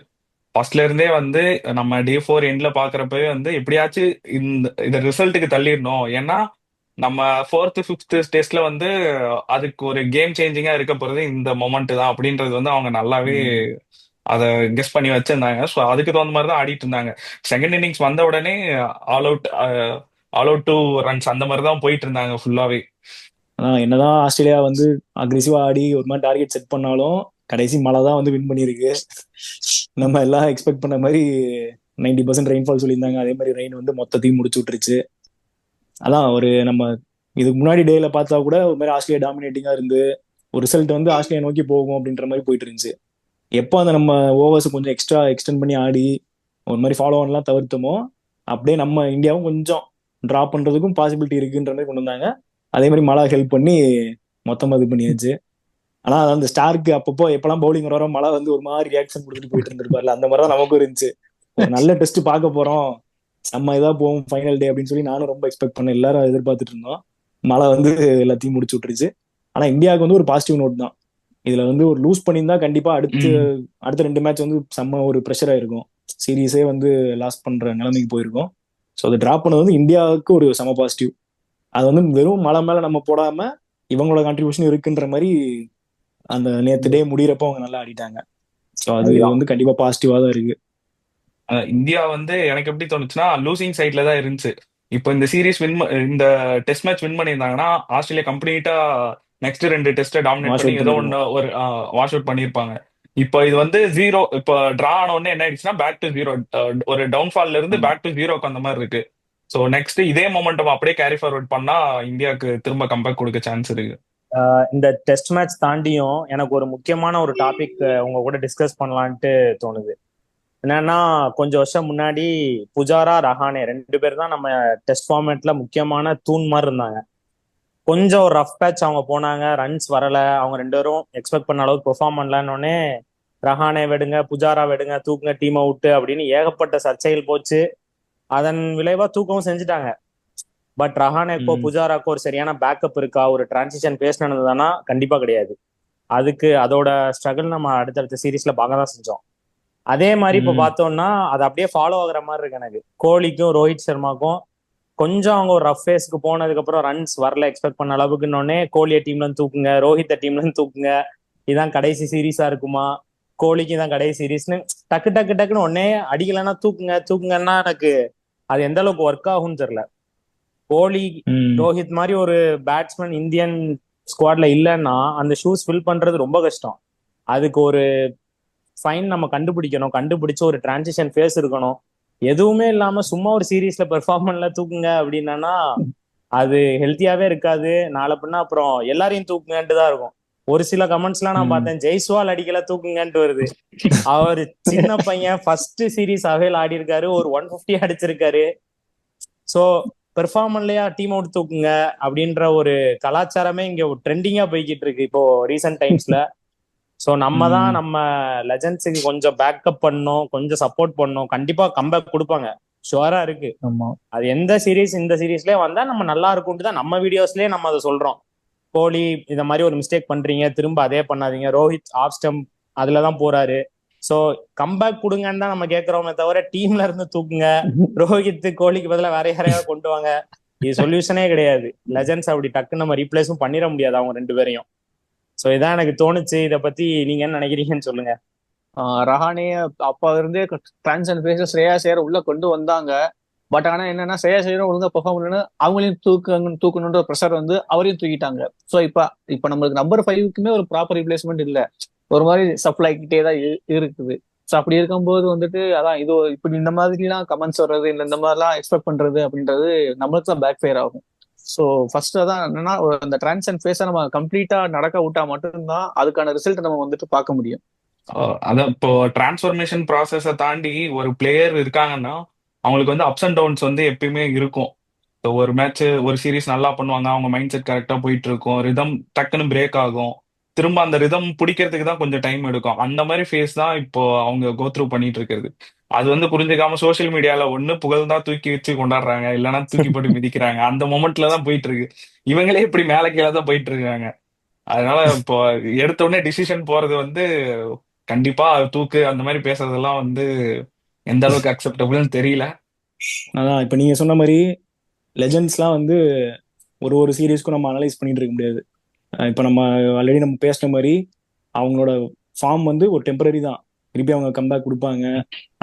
ஃபர்ஸ்ட்ல இருந்தே வந்து நம்ம டே 4 எண்ட்ல பாக்குறப்பவே வந்து எப்படியாச்சும் இந்த ரிசல்ட்டுக்கு தள்ளிடணும். ஏன்னா நம்ம 4th 5th டெஸ்ட்ல வந்து அதுக்கு ஒரு கேம் சேஞ்சிங்கா இருக்க போறது இந்த மொமெண்ட் தான் அப்படின்றது வந்து அவங்க நல்லாவே அதை கெஸ் பண்ணி வச்சிருந்தாங்க. ஸோ அதுக்கு தகுந்த மாதிரி தான் ஆடிட்டு இருந்தாங்க. செகண்ட் இன்னிங்ஸ் வந்த உடனே all out all out 2 runs அந்த மாதிரி தான் போயிட்டு இருந்தாங்க ஃபுல்லாவே. என்னதான் ஆஸ்திரேலியா வந்து அக்ரெசிவா ஆடி ஒரு மாதிரி டார்கெட் செட் பண்ணாலும் கடைசி மழை தான் வந்து வின் பண்ணியிருக்கு. நம்ம எல்லாம் எக்ஸ்பெக்ட் பண்ண மாதிரி 90% ரெயின்ஃபால் சொல்லியிருந்தாங்க. அதே மாதிரி ரெயின் வந்து மொத்தத்தையும் முடிச்சு விட்டுருச்சு. அதான் ஒரு நம்ம இதுக்கு முன்னாடி டேல பார்த்தா கூட ஒரு மாதிரி ஆஸ்திரேலியா டாமினேட்டிங்கா இருந்து ஒரு ரிசல்ட் வந்து ஆஸ்திரேலியா நோக்கி போகும் அப்படின்ற மாதிரி போயிட்டு இருந்துச்சு. எப்போ அந்த நம்ம ஓவர்ஸ் கொஞ்சம் எக்ஸ்ட்ரா எக்ஸ்டெண்ட் பண்ணி ஆடி ஒரு மாதிரி ஃபாலோ ஆன்லாம் தவிர்த்தோமோ, அப்படியே நம்ம இந்தியாவும் கொஞ்சம் டிராப் பண்றதுக்கும் பாசிபிலிட்டி இருக்குன்ற மாதிரி கொண்டு வந்தாங்க. அதே மாதிரி மழை ஹெல்ப் பண்ணி மொத்தமா இது பண்ணியாச்சு. ஆனா அந்த ஸ்டாருக்கு அப்பப்போ எப்பெல்லாம் பவுலிங் வர மழை வந்து ஒரு மாதிரி ரியாக்ஷன் கொடுத்துட்டு போயிட்டு இருந்திருப்பார்ல, அந்த மாதிரி தான் நமக்கும் இருந்துச்சு. ஒரு நல்ல டெஸ்ட் பார்க்க போறோம், செம்ம இதா போகும் ஃபைனல் டே அப்படின்னு சொல்லி நானும் ரொம்ப எக்ஸ்பெக்ட் பண்ணேன். எல்லாரும் எதிர்பார்த்துட்டு இருந்தோம். மழை வந்து எல்லாத்தையும் முடிச்சு விட்டுருச்சு. ஆனா இந்தியாவுக்கு வந்து ஒரு பாசிட்டிவ் நோட் தான். இதுல வந்து ஒரு லூஸ் பண்ணியிருந்தா கண்டிப்பா அடுத்த 2 மேட்ச் வந்து செம்ம ஒரு ப்ரெஷர் ஆயிருக்கும். சீரீஸே வந்து லாஸ் பண்ற நிலைமைக்கு போயிருக்கும். ஸோ அதை டிராப் பண்ணது வந்து இந்தியாவுக்கு ஒரு செம பாசிட்டிவ். அது வந்து வெறும் மழை மேல நம்ம போடாம இவங்களோட கான்ட்ரிபியூஷன் இருக்குன்ற மாதிரி அந்த நேத்து டே முடியறப்போ அவங்க நல்லா ஆடிட்டாங்க. ஸோ அது வந்து கண்டிப்பா பாசிட்டிவா தான் இருக்கு. இந்தியா வந்து எனக்கு எப்படி தோணுச்சுன்னா லூசிங் சைட்ல தான் இருந்துச்சு. இப்போ இந்த சீரீஸ் இந்த டெஸ்ட் மேட்ச் வின் பண்ணியிருந்தாங்கன்னா ஆஸ்திரேலியா கம்ப்ளீட்டா நெக்ஸ்ட் 2 டெஸ்ட்டை டாமினேட் பண்ணி ஏதோ ஒன்று ஒரு வாஷ் அவுட் பண்ணியிருப்பாங்க. இப்போ இது வந்து 0 இப்போ டிரா ஆன உடனே என்ன ஆயிடுச்சுன்னா பேக் டு 0, ஒரு டவுன்ஃபால்ல இருந்து பேக் டு 0க்கு அந்த மாதிரி இருக்கு. ஸோ நெக்ஸ்ட் இதே மொமெண்டம் அப்படியே கேரி ஃபார்வர்ட் பண்ணா இந்தியாவுக்கு திரும்ப கம்பேக் கொடுக்க சான்ஸ் இருக்கு. இந்த டெஸ்ட் மேட்ச் தாண்டியும் எனக்கு ஒரு முக்கியமான ஒரு டாபிக் உங்க கூட டிஸ்கஸ் பண்ணலான்ட்டு தோணுது. என்னன்னா கொஞ்சம் வருஷம் முன்னாடி புஜாரா ரஹானே 2 பேர் தான் நம்ம டெஸ்ட் ஃபார்மேட்ல முக்கியமான தூண் மாதிரி இருந்தாங்க. கொஞ்சம் ஒரு ரஃப் பேட்ச் அவங்க போனாங்க, ரன்ஸ் வரல, அவங்க 2 பேரும் எக்ஸ்பெக்ட் பண்ண அளவுக்கு பெர்ஃபார்ம் பண்ணலன்னொடனே ரஹானே விடுங்க, புஜாரா விடுங்க, தூக்குங்க, டீம் அவுட் அப்படின்னு ஏகப்பட்ட சர்ச்சைகள் போச்சு. அதன் விளைவா தூக்கவும் செஞ்சுட்டாங்க. பட் ரஹானேக்கோ புஜாராக்கோ ஒரு சரியான பேக்கப் இருக்கா, ஒரு டிரான்சிஷன் பேஸ் நடந்ததுன்னா கண்டிப்பா கிடையாது. அதோட ஸ்ட்ரகிள் நம்ம அடுத்தடுத்த சீரீஸ்ல பார்க்க தான் செஞ்சோம். அதே மாதிரி இப்ப பார்த்தோம்னா அது அப்படியே ஃபாலோ ஆகுற மாதிரி இருக்கு எனக்கு. கோலிக்கும் ரோஹித் சர்மாக்கும் கொஞ்சம் அவங்க ஒரு ரஃப் ஃபேஸ்க்கு போனதுக்கு அப்புறம் ரன்ஸ் வரல எக்ஸ்பெக்ட் பண்ண அளவுக்குன்னொடனே கோலியை டீம்ல இருந்து தூக்குங்க, ரோஹித்தை டீம்ல இருந்து தூக்குங்க, இதான் கடைசி சீரீஸா இருக்குமா, கோலிக்கு தான் கடைசி சீரீஸ்னு டக்கு டக்கு டக்குன்னு உடனே அடிக்கலன்னா தூக்குங்கன்னா எனக்கு அது எந்த அளவுக்கு ஒர்க் ஆகும்னு தெரியல. கோலி ரோஹித் மாதிரி ஒரு பேட்ஸ்மேன் இந்தியன் ஸ்குவாட்ல இல்லைன்னா அந்த ஷூஸ் ஃபில் பண்றது ரொம்ப கஷ்டம். அதுக்கு ஒரு ஃபைன் நம்ம கண்டுபிடிக்கணும், கண்டுபிடிச்சு ஒரு டிரான்சிஷன் ஃபேஸ் இருக்கணும். எதுவுமே இல்லாம சும்மா ஒரு சீரீஸ்ல பெர்ஃபார்மன்ஸ்ல தூக்குங்க அப்படின்னா அது ஹெல்த்தியாவே இருக்காது. நாளை பின்னா அப்புறம் எல்லாரையும் தூக்குங்கன்ட்டு தான் இருக்கும். ஒரு சில கமெண்ட்ஸ் எல்லாம் நான் பார்த்தேன், ஜெய்ஸ்வால் அடிக்கல தூக்குங்கன்ட்டு வருது. அவர் சின்ன பையன், ஃபர்ஸ்ட் சீரீஸ் அவைல் ஆடி இருக்காரு, ஒரு 150 அடிச்சிருக்காரு. ஸோ பெர்ஃபார்மன்ஸ்லயா டீம் அவுட் தூக்குங்க அப்படின்ற ஒரு கலாச்சாரமே இங்க ட்ரெண்டிங்கா போய்கிட்டு இருக்கு இப்போ ரீசெண்ட் டைம்ஸ்ல. ஸோ நம்ம தான் நம்ம லெஜண்ட்ஸுக்கு கொஞ்சம் பேக்கப் பண்ணோம், கொஞ்சம் சப்போர்ட் பண்ணோம். கண்டிப்பா கம்பேக் கொடுப்பாங்க, ஷுவரா இருக்கு. அது எந்த சீரீஸ் இந்த சீரீஸ்லயே வந்தா நம்ம நல்லா இருக்கும்ட்டு தான் நம்ம வீடியோஸ்லயே நம்ம அதை சொல்றோம். கோலி இந்த மாதிரி ஒரு மிஸ்டேக் பண்றீங்க, திரும்ப அதே பண்ணாதீங்க. ரோஹித் ஆஃப் ஸ்டம்ப் அதுலதான் போறாரு. ஸோ கம்பேக் கொடுங்கன்னு தான் நம்ம கேட்கறோமே தவிர டீம்ல இருந்து தூக்குங்க, ரோஹித் கோலிக்கு பதிலாக வேற யாரையாவது கொண்டு வாங்க, இது சொல்யூஷனே கிடையாது. லெஜண்ட்ஸ் அப்படி டக்குன்னு நம்ம ரீப்ளேஸும் பண்ணிட முடியாது அவங்க 2 பேரையும். ஸோ இதான் எனக்கு தோணுச்சு. இதை பத்தி நீங்க என்ன நினைக்கிறீங்கன்னு சொல்லுங்க. ரஹானே அப்ப இருந்தே டிரான்சன் பேச ஸ்ரேயாஸ் ஐயர் உள்ள கொண்டு வந்தாங்க. பட் ஆனா என்னன்னா ஸ்ரேயாஸ் ஐயரும் ஒழுங்கா பெர்ஃபார்ம் பண்ணலன்னு அவங்களையும் தூக்கணுன்ற ப்ரெஷர் வந்து அவரையும் தூக்கிட்டாங்க. ஸோ இப்ப நம்மளுக்கு நம்பர் 5க்குமே ஒரு ப்ராப்பர் ரீப்ளேஸ்மெண்ட் இல்ல, ஒரு மாதிரி சப்ளை ஆகிட்டே தான் இருக்குது. ஸோ அப்படி இருக்கும்போது வந்துட்டு அதான் இது இப்படி இந்த மாதிரிலாம் கமெண்ட்ஸ் வர்றது இல்லை இந்த மாதிரிலாம் எக்ஸ்பெக்ட் பண்றது அப்படின்றது நம்மளுக்கு தான் பேக் ஃபயர் ஆகும். ஸோ ஃபர்ஸ்ட் அதான் என்னன்னா அந்த டிரான்சன் ஃபேஸை நம்ம கம்ப்ளீட்டா நடக்க விட்டா மட்டும்தான் அதுக்கான ரிசல்ட் நம்ம வந்துட்டு பார்க்க முடியும். அதான் இப்போ டிரான்ஸ்ஃபர்மேஷன் ப்ராசஸை தாண்டி ஒரு பிளேயர் இருக்காங்கன்னா அவங்களுக்கு வந்து அப்ஸ் அண்ட் டவுன்ஸ் வந்து எப்பயுமே இருக்கும். இப்போ ஒரு மேட்ச் ஒரு சீரிஸ் நல்லா பண்ணுவாங்க, அவங்க மைண்ட் செட் கரெக்டாக போயிட்டு இருக்கும், ரிதம் டக்குன்னு பிரேக் ஆகும், திரும்ப அந்த ரிதம் பிடிக்கிறதுக்கு தான் கொஞ்சம் டைம் எடுக்கும். அந்த மாதிரி ஃபேஸ் தான் இப்போ அவங்க கோ த்ரூ பண்ணிட்டு இருக்கிறது. அது வந்து புரிஞ்சுக்காம சோஷியல் மீடியால ஒண்ணு புகழ்ந்தா தூக்கி வச்சு கொண்டாடுறாங்க, இல்லைன்னா தூக்கி போட்டு மிதிக்கிறாங்க. அந்த மொமெண்ட்ல தான் போயிட்டு இருக்கு. இவங்களே இப்படி மேல கீழே தான் போயிட்டு இருக்காங்க. அதனால இப்போ எடுத்த உடனே டிசிஷன் போறது வந்து கண்டிப்பா தூக்கு அந்த மாதிரி பேசுறதெல்லாம் வந்து எந்த அளவுக்கு அக்செப்டபிள்னு தெரியல. அதான் இப்ப நீங்க சொன்ன மாதிரி லெஜண்ட்ஸ்லாம் வந்து ஒரு ஒரு சீரீஸ்க்கும் நம்ம அனலைஸ் பண்ணிட்டு இருக்க முடியாது. இப்போ நம்ம ஆல்ரெடி நம்ம பேசின மாதிரி அவங்களோட ஃபார்ம் வந்து ஒரு டெம்பரரி தான், திருப்பி அவங்க கம்பேக் கொடுப்பாங்க.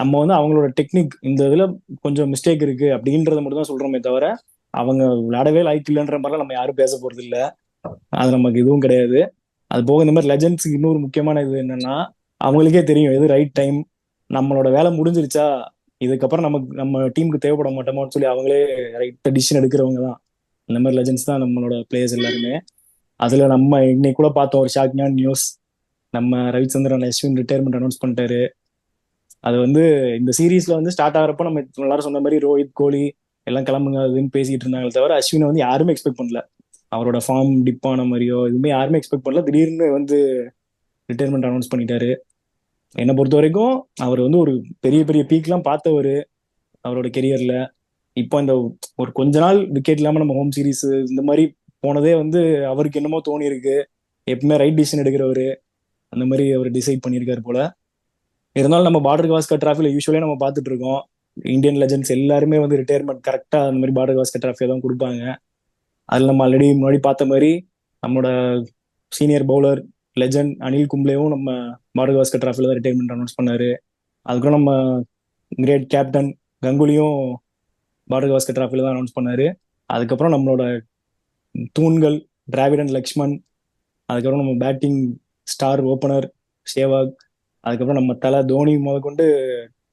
நம்ம வந்து அவங்களோட டெக்னிக் இந்த இதுல கொஞ்சம் மிஸ்டேக் இருக்கு அப்படின்றத மட்டும் தான் சொல்றோமே தவிர அவங்க விளையாடவே லாய்க்கு இல்லைன்ற மாதிரிலாம் நம்ம யாரும் பேச போறது இல்லை. அது நமக்கு இதுவும் கிடையாது. அது போக இந்த மாதிரி லெஜண்ட்ஸுக்கு இன்னொரு முக்கியமான இது என்னன்னா அவங்களுக்கே தெரியும் எது ரைட் டைம், நம்மளோட வேலை முடிஞ்சிருச்சா, இதுக்கப்புறம் நம்ம டீமுக்கு தேவைப்பட மாட்டோமோன்னு சொல்லி அவங்களே ரைட் டிசிஷன் எடுக்கிறவங்க தான் இந்த மாதிரி லெஜண்ட்ஸ் தான் நம்மளோட பிளேயர்ஸ் எல்லாருமே. அதுல நம்ம இன்னைக்கு கூட பார்த்தோம் ஒரு ஷாக்கிங்கான நியூஸ், நம்ம ரவிச்சந்திரன் அஸ்வின் ரிட்டையர்மெண்ட் அனௌன்ஸ் பண்ணிட்டாரு. அது வந்து இந்த சீரீஸ்ல வந்து ஸ்டார்ட் ஆகிறப்ப நம்ம எல்லாரும் சொன்ன மாதிரி ரோஹித் கோலி எல்லாம் கிளம்புங்க அதுன்னு பேசிட்டு இருந்தாங்களே தவிர அஸ்வினை வந்து யாருமே எக்ஸ்பெக்ட் பண்ணல. அவரோட ஃபார்ம் டிப்பான மாதிரியோ எதுவுமே யாருமே எக்ஸ்பெக்ட் பண்ணல. திடீர்னு வந்து ரிட்டையர்மெண்ட் அனௌன்ஸ் பண்ணிட்டாரு. என்னை பொறுத்த வரைக்கும் அவர் வந்து ஒரு பெரிய பெரிய பீக்லாம் பார்த்தவர் அவரோட கெரியர்ல. இப்போ இந்த ஒரு கொஞ்ச நாள் விக்கெட் இல்லாம நம்ம ஹோம் சீரீஸ் இந்த மாதிரி போனதே வந்து அவருக்கு என்னமோ தோணி இருக்கு. எப்பவுமே ரைட் டிசிஷன் எடுக்கிறவரு, அந்த மாதிரி அவர் டிசைட் பண்ணியிருக்காரு போல. இருந்தாலும் நம்ம பார்டர் கவாஸ்கர் டிராஃபில யூஸ்வலியா நம்ம பார்த்துட்டு இருக்கோம் இந்தியன் லெஜண்ட்ஸ் எல்லாருமே வந்து ரிட்டையர்மெண்ட் கரெக்டா அந்த மாதிரி பார்டர் கவாஸ்கர் டிராஃபியை தான் கொடுப்பாங்க. அதில் நம்ம ஆல்ரெடி முன்னாடி பார்த்த மாதிரி நம்மளோட சீனியர் பவுலர் லெஜண்ட் அனில் கும்ப்ளேவும் நம்ம பார்டர் கவாஸ்கர் டிராஃபில தான் ரிட்டையர்மெண்ட் அனௌன்ஸ் பண்ணாரு. அதுக்கப்புறம் நம்ம கிரேட் கேப்டன் கங்குலியும் பார்டர் கவாஸ்கர் டிராஃபில தான் அனௌன்ஸ் பண்ணாரு. அதுக்கப்புறம் நம்மளோட தூண்கள் டிராவிடன் லக்ஷ்மன், அதுக்கப்புறம் நம்ம பேட்டிங் ஸ்டார் ஓப்பனர் சேவாக், அதுக்கப்புறம் நம்ம தலை தோனி முதற்கொண்டு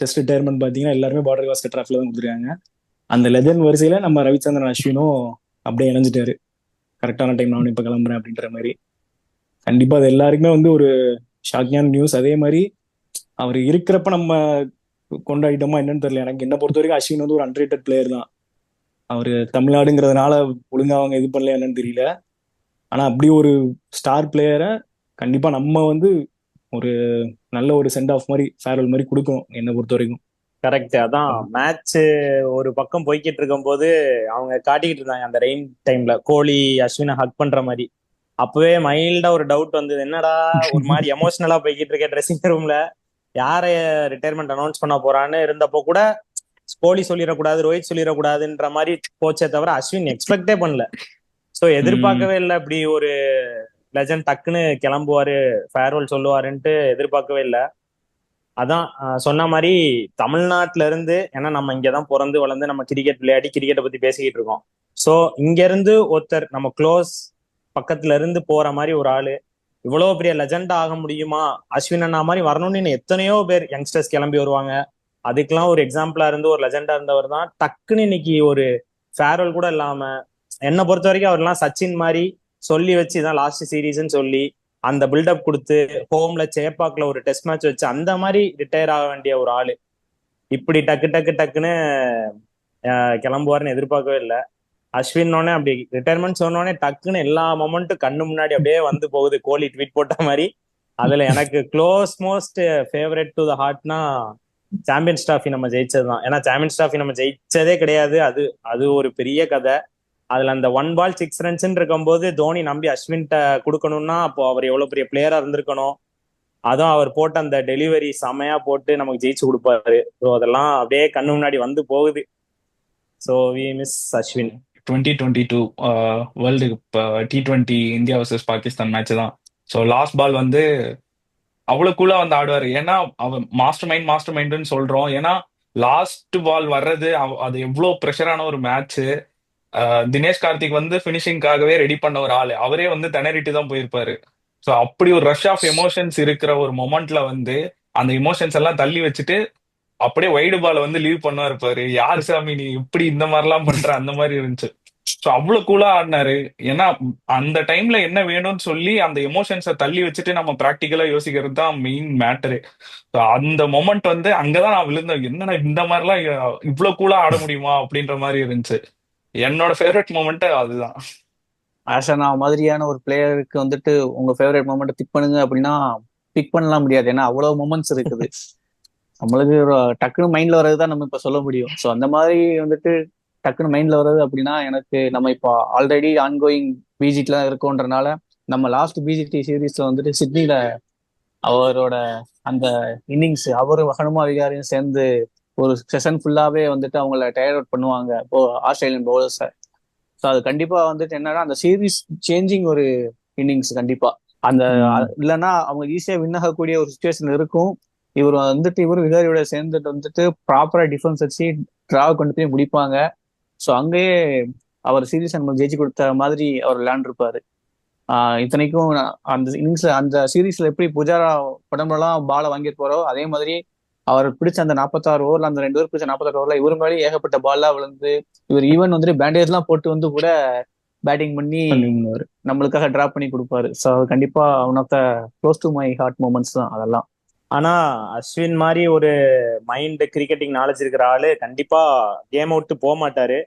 டெஸ்ட் ரிட்டையர்மெண்ட் பார்த்தீங்கன்னா எல்லாருமே பார்டர் கவாஸ்கர் டிராஃபில தான் கொடுத்துருக்காங்க. அந்த லெஜண்ட் வரிசையில நம்ம ரவிச்சந்திரன் அஸ்வினும் அப்படியே இணைஞ்சிட்டாரு. கரெக்டான டைம் நானும் இப்போ கிளம்புறேன் அப்படின்ற மாதிரி. கண்டிப்பா அது எல்லாருக்குமே வந்து ஒரு ஷாக்கிங்கான நியூஸ். அதே மாதிரி அவர் இருக்கிறப்ப நம்ம கொண்டாடிட்டோமா என்னன்னு தெரியல. எனக்கு என்ன பொறுத்த வரைக்கும் அஸ்வின் வந்து ஒரு அண்டர்ரேட்டட் பிளேயர் தான். அவரு தமிழ்நாடுங்கிறதுனால ஒழுங்கா அவங்க இது பண்ணல என்னன்னு தெரியல. ஆனா அப்படி ஒரு ஸ்டார் பிளேயரை கண்டிப்பா நம்ம வந்து ஒரு நல்ல ஒரு சென்ட் ஆஃப் மாதிரி ஃபேர்வெல் மாதிரி கொடுக்கணும் என்னை பொறுத்த வரைக்கும். கரெக்ட். அதான் மேட்ச் ஒரு பக்கம் போய்கிட்டு இருக்கும் போது அவங்க காட்டிக்கிட்டு இருந்தாங்க அந்த ரெயின் டைம்ல கோலி அஸ்வினை ஹக் பண்ற மாதிரி. அப்பவே மைல்டா ஒரு டவுட் வந்தது, என்னடா ஒரு மாதிரி எமோஷனலா போய்கிட்டு இருக்கேன் ட்ரெஸ்ஸிங் ரூம்ல, யார ரிட்டையர்மெண்ட் அனௌன்ஸ் பண்ண போறான்னு இருந்தப்போ கூட கோலி சொல்லிடக்கூடாது ரோஹித் சொல்லிடக்கூடாதுன்ற மாதிரி போச்சே தவிர அஸ்வின் எக்ஸ்பெக்டே பண்ணல. ஸோ எதிர்பார்க்கவே இல்லை இப்படி ஒரு லெஜண்ட் டக்குன்னு கிளம்புவாரு ஃபேர்வெல் சொல்லுவாருன்ட்டு எதிர்பார்க்கவே இல்லை. அதான் சொன்ன மாதிரி தமிழ்நாட்டுல இருந்து, ஏன்னா நம்ம இங்கதான் பிறந்து வளர்ந்து நம்ம கிரிக்கெட் விளையாடி கிரிக்கெட்டை பத்தி பேசிக்கிட்டு இருக்கோம். ஸோ இங்க இருந்து ஒருத்தர் நம்ம க்ளோஸ் பக்கத்துல இருந்து போற மாதிரி ஒரு ஆளு இவ்வளவு பெரிய லெஜெண்டா ஆக முடியுமா, அஸ்வின் அண்ணா மாதிரி வரணும்னு எத்தனையோ பேர் யங்ஸ்டர்ஸ் கிளம்பி வருவாங்க. அதுக்கெல்லாம் ஒரு எக்ஸாம்பிளா இருந்து ஒரு லெஜெண்டா இருந்தவர் தான் டக்குன்னு இன்னைக்கு ஒரு ஃபேர்வெல் கூட இல்லாம, என்னை பொறுத்த வரைக்கும் அவர்லாம் சச்சின் மாதிரி சொல்லி வச்சு இதான் லாஸ்ட் சீரீஸ்ன்னு சொல்லி அந்த பில்டப் கொடுத்து ஹோம்ல சேப்பாக்ல ஒரு டெஸ்ட் மேட்ச் வச்சு அந்த மாதிரி ரிட்டையர் ஆக வேண்டிய ஒரு ஆளு இப்படி டக்குன்னு கிளம்புவார்னு எதிர்பார்க்கவே இல்லை. அஸ்வின் அப்படி ரிட்டையர்மெண்ட் சொன்னோடனே டக்குன்னு எல்லா மொமெண்ட்டும் கண்ணு முன்னாடி அப்படியே வந்து போகுது கோலி ட்வீட் போட்ட மாதிரி. அதுல எனக்கு close most favourite to the ஹார்ட்னா சாம்பியன்ஸ் டிராஃபி நம்ம ஜெயிச்சதுதான். ஏன்னா சாம்பியன்ஸ் டிராஃபி நம்ம ஜெயிச்சதே கிடையாது, அது ஒரு பெரிய கதை. அதுல அந்த 1 ball 6 runs இருக்கும்போது தோனி நம்பி அஸ்வின்கிட்ட கொடுக்கணும்னா அப்போ அவர் எவ்வளவு பெரிய பிளேயரா இருந்திருக்கணும். அதுவும் அவர் போட்ட அந்த டெலிவரி செமையா போட்டு நமக்கு ஜெயிச்சு கொடுப்பாரு. ஸோ அதெல்லாம் அப்படியே கண்ணு முன்னாடி வந்து போகுது. So we miss Ashwin. 2022 world T20 India versus Pakistan match தான். ஸோ லாஸ்ட் பால் வந்து அவ்வளவு கூலா வந்து ஆடுவாரு. ஏன்னா அவன் மாஸ்டர் மைண்டுன்னு சொல்றோம். ஏன்னா லாஸ்ட் பால் வர்றது அது எவ்வளவு ப்ரெஷரான ஒரு மேட்ச். தினேஷ் கார்த்திக் வந்து பினிஷிங்காகவே ரெடி பண்ண ஒரு ஆளு, அவரே வந்து திணறிட்டு தான் போயிருப்பாரு. ஸோ அப்படி ஒரு ரஷ் ஆஃப் எமோஷன்ஸ் இருக்கிற ஒரு மொமெண்ட்ல வந்து அந்த எமோஷன்ஸ் எல்லாம் தள்ளி வச்சுட்டு அப்படியே வைடு பால் வந்து லீவ் பண்ணா இருப்பாரு. யாரு சாமி நீ இப்படி இந்த மாதிரிலாம் பண்ற அந்த மாதிரி இருந்துச்சு. ஸோ அவ்வளவு கூலா ஆடினாரு. ஏன்னா அந்த டைம்ல என்ன வேணும்னு சொல்லி அந்த எமோஷன்ஸை தள்ளி வச்சுட்டு நம்ம ப்ராக்டிக்கலா யோசிக்கிறது தான் மெயின் மேட்டரு. ஸோ அந்த மொமெண்ட் வந்து அங்கதான் நான் விழுந்தேன். என்னடா இந்த மாதிரிலாம் இவ்வளவு கூலா ஆட முடியுமா அப்படின்ற மாதிரி இருந்துச்சு. என்னோட ஃபேவரட் மொமெண்ட் அதுதான். ஆஷனா மாதிரியான ஒரு பிளேயருக்கு வந்துட்டு உங்க ஃபேவரட் மொமெண்ட் பிக் பண்ணுங்க அப்படின்னா பிக் பண்ணலாம் முடியாது. ஏன்னா அவ்வளவு மொமெண்ட்ஸ் இருக்குது. நம்மளுக்கு டக்குன்னு மைண்ட்ல வர்றதுதான் நம்ம இப்ப சொல்ல முடியும். ஸோ அந்த மாதிரி வந்துட்டு டக்குன்னு மைண்ட்ல வர்றது அப்படின்னா எனக்கு நம்ம இப்போ ஆல்ரெடி ஆன்கோயிங் பிஜிட்ல இருக்கோன்றனால நம்ம லாஸ்ட் பிஜிடி சீரீஸ்ல வந்துட்டு சிட்னில அவரோட அந்த இன்னிங்ஸ் அவரும் ஹனுமா விகாரியும் சேர்ந்து ஒரு செஷன் ஃபுல்லாவே வந்துட்டு அவங்கள டயர் அவுட் பண்ணுவாங்க இப்போ ஆஸ்திரேலியன் பவுலர்ஸை. ஸோ அது கண்டிப்பா வந்துட்டு என்னன்னா அந்த சீரீஸ் சேஞ்சிங் ஒரு இன்னிங்ஸ் கண்டிப்பா அந்த இல்லைன்னா அவங்க ஈஸியா வின் ஆகக்கூடிய ஒரு சுச்சுவேஷன் இருக்கும். இவர் வந்துட்டு இவரு விகாரியோட சேர்ந்துட்டு வந்துட்டு ப்ராப்பரா டிஃபென்ஸ் வச்சு டிராவ் கொண்டு போய் முடிப்பாங்க. ஸோ அங்கேயே அவர் சீரீஸ் நமக்கு ஜெயிச்சு கொடுத்த மாதிரி அவர் விளையாண்டுருப்பாரு. இத்தனைக்கும் அந்த இன்னிங்ஸ்ல அந்த சீரீஸ்ல எப்படி புஜாரா உடம்புலாம் பாலை வாங்கிட்டு போறோ அதே மாதிரி அவர் பிடிச்ச அந்த 46 ஓவர்ல அந்த 2 பேர் பிடிச்ச 46 ஓவர்ல இவர் மேலே ஏகப்பட்ட பால்லாம் விழுந்து இவர் ஈவன் வந்துட்டு பேண்டேஜ் எல்லாம் போட்டு வந்து கூட பேட்டிங் பண்ணி நம்மளுக்காக டிராப் பண்ணி கொடுப்பாரு. ஸோ கண்டிப்பா one of the close to my heart moments தான் அதெல்லாம். ஆனா அஸ்வின் மாதிரி ஒரு மைண்ட் கிரிக்கெட்டிங் நாலேஜ் இருக்கிற ஆளு கண்டிப்பா கேம் அவுட் போக மாட்டாரு.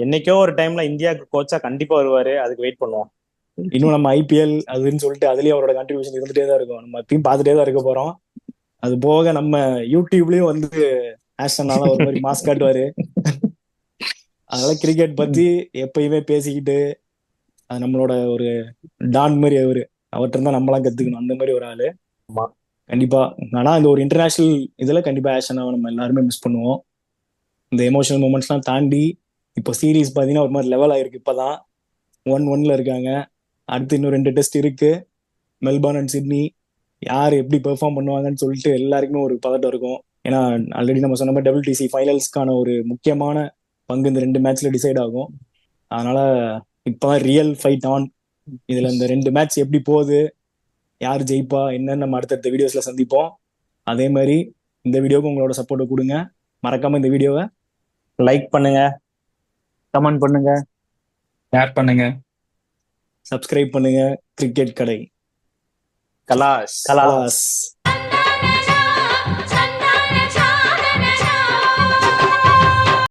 என்னைக்கோ ஒரு டைம்ல இந்தியாவுக்கு கோச்சா கண்டிப்பா வருவாரு. அதுக்கு வெயிட் பண்ணுவோம். இன்னும் நம்ம ஐபிஎல் அதுன்னு சொல்லிட்டு அதுலயே அவரோட கான்ட்ரிபியூஷன் இருந்துட்டே தான் இருக்கும். நம்ம டீம் பார்த்துட்டே தான் இருக்க போறோம். அது போக நம்ம யூடியூப்லயும் வந்து ஆஷனால ஒரு மாதிரி மாஸ் காட்டுவாரு. அதனால கிரிக்கெட் பத்தி எப்பயுமே பேசிக்கிட்டு அது நம்மளோட ஒரு டான் மாதிரி அவர்கிட்ட இருந்தா நம்மளாம் கத்துக்கணும். அந்த மாதிரி ஒரு ஆளு கண்டிப்பா. ஆனா இந்த ஒரு இன்டர்நேஷனல் இதுல கண்டிப்பா ஆஷனாவை நம்ம எல்லாருமே மிஸ் பண்ணுவோம். இந்த எமோஷனல் மூமெண்ட்ஸ்லாம் தாண்டி இப்போ சீரீஸ் பாத்தீங்கன்னா ஒரு மாதிரி லெவல் ஆயிருக்கு. இப்பதான் 1-1 இருக்காங்க. அடுத்து இன்னும் 2 டெஸ்ட் இருக்கு, மெல்பர்ன் அண்ட் சிட்னி. யார் எப்படி பெர்ஃபார்ம் பண்ணுவாங்கன்னு சொல்லிட்டு எல்லாருக்குமே ஒரு பதட்டம் இருக்கும். ஏன்னா ஆல்ரெடி நம்ம சொன்ன மாதிரி WTC ஃபைனல்ஸ்க்கான ஒரு முக்கியமான பங்கு இந்த 2 மேட்ச்ல டிசைட் ஆகும். அதனால இப்பதான் ரியல் ஃபைட் ஆன். இதுல இந்த 2 மேட்ச் எப்படி போகுது, யார் ஜெயிப்பா என்னன்னு நம்ம அடுத்தடுத்த வீடியோஸ்ல சந்திப்போம். அதே மாதிரி இந்த வீடியோவுக்கு உங்களோட சப்போர்ட்டை கொடுங்க. மறக்காம இந்த வீடியோவை லைக் பண்ணுங்க, கமெண்ட் பண்ணுங்க, ஷேர் பண்ணுங்க, சப்ஸ்கிரைப் பண்ணுங்க. கிரிக்கெட் கடை கலாஸ். கலாஸ்.